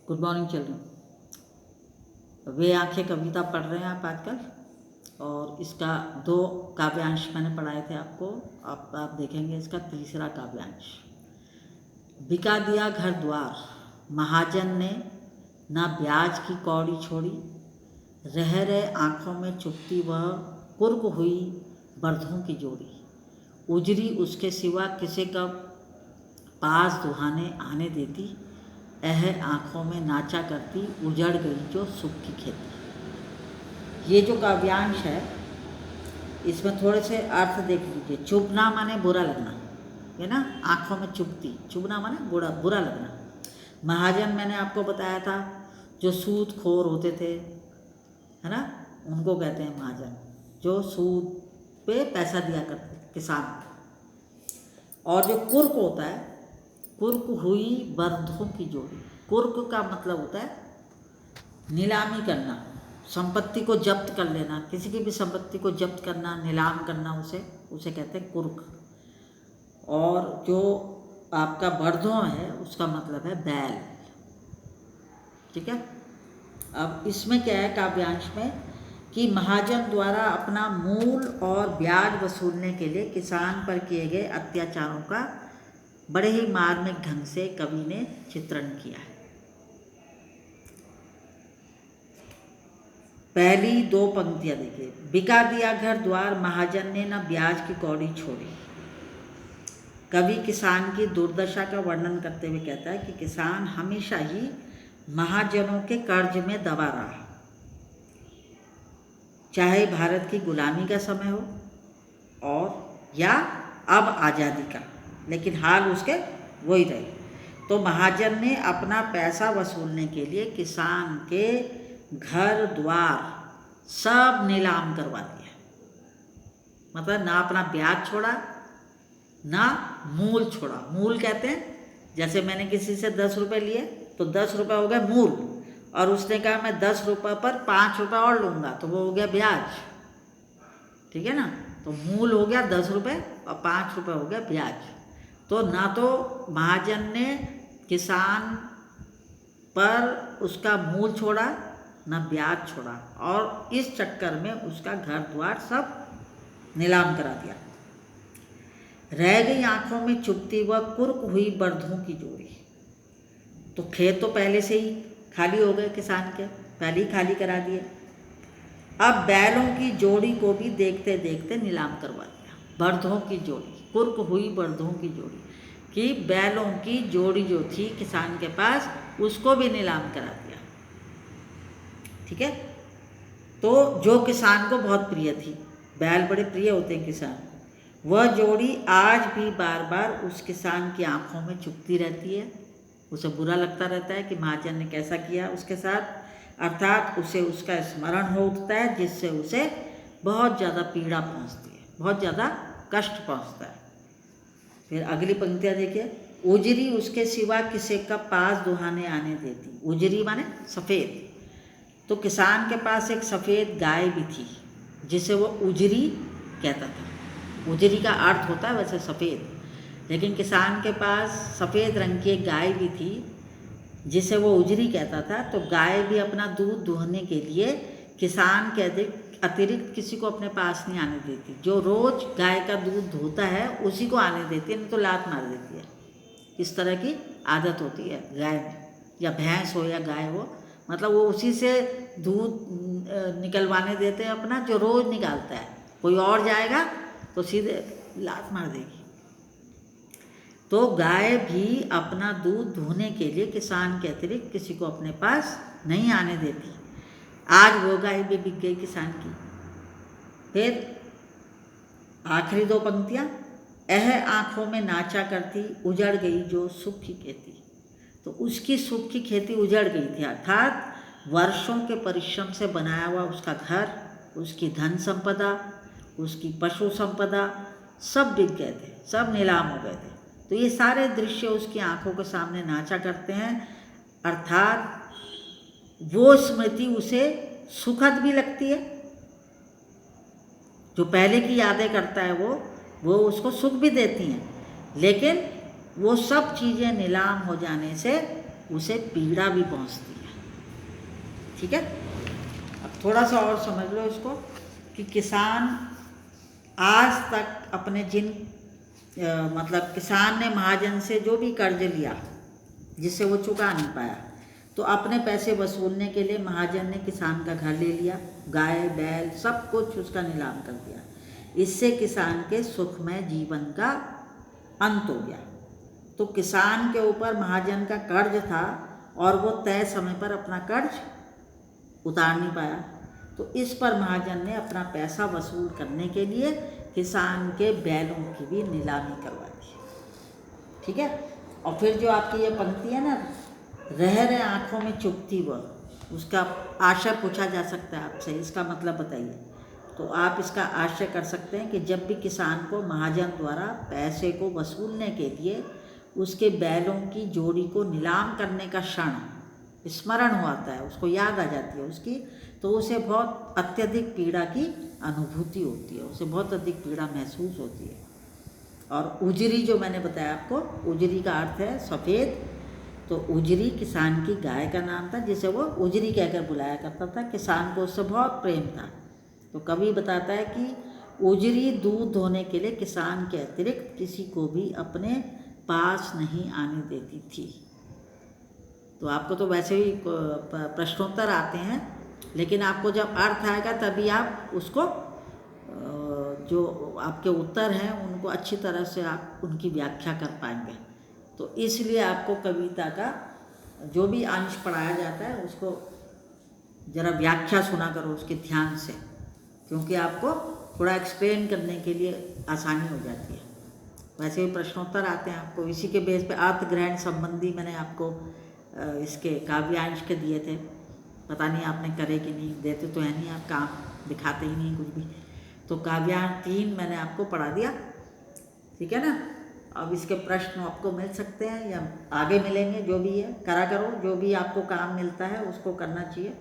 Good morning children. वे आंखें कविता पढ़ रहे हैं आप आजकल, और इसका 2 काव्यांश मैंने पढ़ाए थे आपको। आप देखेंगे इसका तीसरा काव्यांश। बिका दिया घर द्वार महाजन ने, ना ब्याज की कौड़ी छोड़ी। रह रहे आँखों में चुभती वह कुर्क हुई बर्धों की जोड़ी। उजरी उसके सिवा किसे कब पास दुहाने आने देती। आँखों में नाचा करती उजड़ गई जो सुख की खेती। ये जो काव्यांश है इसमें थोड़े से अर्थ देख लीजिए। चुभना माने बुरा लगना, है ना। आँखों में चुभना माने बुरा लगना। महाजन मैंने आपको बताया था, जो सूदखोर होते थे, है ना, उनको कहते हैं महाजन, जो सूद पे पैसा दिया करते किसान। और जो कुर्क होता है, कुर्क हुई बर्धों की जोड़ी। कुर्क का मतलब होता है नीलामी करना, संपत्ति को जब्त कर लेना। किसी की भी संपत्ति को जब्त करना, नीलाम करना, उसे कहते हैं कुर्क। और जो आपका बर्धों है उसका मतलब है बैल। ठीक है। अब इसमें क्या है काव्यांश में कि महाजन द्वारा अपना मूल और ब्याज वसूलने के लिए किसान पर किए गए अत्याचारों का बड़े ही मार्मिक ढंग से कवि ने चित्रण किया है। पहली 2 पंक्तियां देखिए। बिका दिया घर द्वार महाजन ने, न ब्याज की कौड़ी छोड़ी। कवि किसान की दुर्दशा का वर्णन करते हुए कहता है कि किसान हमेशा ही महाजनों के कर्ज में दबा रहा, चाहे भारत की गुलामी का समय हो और या अब आज़ादी का, लेकिन हाल उसके वही रहे। तो महाजन ने अपना पैसा वसूलने के लिए किसान के घर द्वार सब नीलाम करवा दिया। मतलब ना अपना ब्याज छोड़ा, ना मूल छोड़ा। मूल कहते हैं, जैसे मैंने किसी से 10 रुपये लिए तो 10 रुपये हो गए मूल, और उसने कहा मैं 10 रुपये पर 5 रुपये और लूँगा, तो वो हो गया ब्याज। ठीक है ना। तो मूल हो गया 10 रुपये और 5 रुपये हो गया ब्याज। तो ना तो महाजन ने किसान पर उसका मूल छोड़ा, ना ब्याज छोड़ा, और इस चक्कर में उसका घर द्वार सब नीलाम करा दिया। रह गई आँखों में चुभती व कुर्क हुई बर्धों की जोड़ी। तो खेत तो पहले से ही खाली हो गए किसान के, पहले ही खाली करा दिए। अब बैलों की जोड़ी को भी देखते देखते नीलाम करवा दिया। बर्धों की जोड़ी, कुर्क हुई बर्धों की जोड़ी, कि बैलों की जोड़ी जो थी किसान के पास उसको भी नीलाम करा दिया। ठीक है। तो जो किसान को बहुत प्रिय थी, बैल बड़े प्रिय होते हैं किसान, वह जोड़ी आज भी बार बार उस किसान की आंखों में चुभती रहती है। उसे बुरा लगता रहता है कि महाजन ने कैसा किया उसके साथ, अर्थात उसे उसका स्मरण हो उठता है, जिससे उसे बहुत ज़्यादा पीड़ा पहुंचती है, बहुत ज़्यादा कष्ट पहुंचता है। फिर अगली पंक्तियाँ देखिए। उजरी उसके सिवा किसे का पास दुहाने आने देती। उजरी माने सफ़ेद। तो किसान के पास एक सफ़ेद गाय भी थी जिसे वो उजरी कहता था। उजरी का अर्थ होता है वैसे सफ़ेद, लेकिन किसान के पास सफ़ेद रंग की एक गाय भी थी जिसे वो उजरी कहता था। तो गाय भी अपना दूध दुहने के लिए किसान के अतिरिक्त किसी को अपने पास नहीं आने देती। जो रोज़ गाय का दूध धोता है उसी को आने देती है, नहीं तो लात मार देती है। इस तरह की आदत होती है गाय में, या भैंस हो या गाय हो, मतलब वो उसी से दूध निकलवाने देते हैं अपना, जो रोज़ निकालता है। कोई और जाएगा तो सीधे लात मार देगी। तो गाय भी अपना दूध धोने के लिए किसान के अतिरिक्त किसी को अपने पास नहीं आने देती। आज वो गाय भी बिक गई किसान की। फिर आखिरी 2 पंक्तियाँ। आँखों में नाचा करती उजड़ गई जो सुख की खेती। तो उसकी सुख की खेती उजड़ गई थी, अर्थात वर्षों के परिश्रम से बनाया हुआ उसका घर, उसकी धन संपदा, उसकी पशु संपदा सब बिक गए थे, सब नीलाम हो गए थे। तो ये सारे दृश्य उसकी आंखों के सामने नाचा करते हैं, अर्थात वो स्मृति उसे सुखद भी लगती है। जो पहले की यादें करता है वो उसको सुख भी देती हैं, लेकिन वो सब चीज़ें नीलाम हो जाने से उसे पीड़ा भी पहुंचती है। ठीक है, अब थोड़ा सा और समझ लो इसको कि किसान आज तक अपने मतलब किसान ने महाजन से जो भी कर्ज लिया जिससे वो चुका नहीं पाया, तो अपने पैसे वसूलने के लिए महाजन ने किसान का घर ले लिया, गाय बैल सब कुछ उसका नीलाम कर दिया। इससे किसान के सुखमय जीवन का अंत हो गया। तो किसान के ऊपर महाजन का कर्ज था और वो तय समय पर अपना कर्ज उतार नहीं पाया, तो इस पर महाजन ने अपना पैसा वसूल करने के लिए किसान के बैलों की भी नीलामी करवा दी। ठीक है, और फिर जो आपकी ये पंक्ति है ना, रह रहे आँखों में चुभती वह, उसका आशय पूछा जा सकता है आपसे, इसका मतलब बताइए। तो आप इसका आशय कर सकते हैं कि जब भी किसान को महाजन द्वारा पैसे को वसूलने के लिए उसके बैलों की जोड़ी को नीलाम करने का क्षण स्मरण होता है, उसको याद आ जाती है उसकी, तो उसे बहुत अत्यधिक पीड़ा की अनुभूति होती है, उसे बहुत अधिक पीड़ा महसूस होती है। और उजरी जो मैंने बताया आपको, उजरी का अर्थ है सफ़ेद, तो उजरी किसान की गाय का नाम था जिसे वो उजरी कहकर बुलाया करता था। किसान को उससे बहुत प्रेम था। तो कवि बताता है कि उजरी दूध धोने के लिए किसान के अतिरिक्त किसी को भी अपने पास नहीं आने देती थी। तो आपको तो वैसे ही प्रश्नोत्तर आते हैं, लेकिन आपको जब अर्थ आएगा तभी आप उसको जो आपके उत्तर हैं उनको अच्छी तरह से आप उनकी व्याख्या कर पाएंगे। तो इसलिए आपको कविता का जो भी अंश पढ़ाया जाता है उसको ज़रा व्याख्या सुना करो उसके ध्यान से, क्योंकि आपको थोड़ा एक्सप्लेन करने के लिए आसानी हो जाती है। वैसे ही प्रश्नोत्तर आते हैं आपको, इसी के बेस पे अर्थ ग्रहण संबंधी मैंने आपको इसके काव्यांश के दिए थे, पता नहीं आपने करे कि नहीं, देते तो है नहीं, आप काम दिखाते ही नहीं कुछ भी। तो काव्यांश 3 मैंने आपको पढ़ा दिया, ठीक है ना। अब इसके प्रश्न आपको मिल सकते हैं या आगे मिलेंगे, जो भी है करा करो, जो भी आपको काम मिलता है उसको करना चाहिए।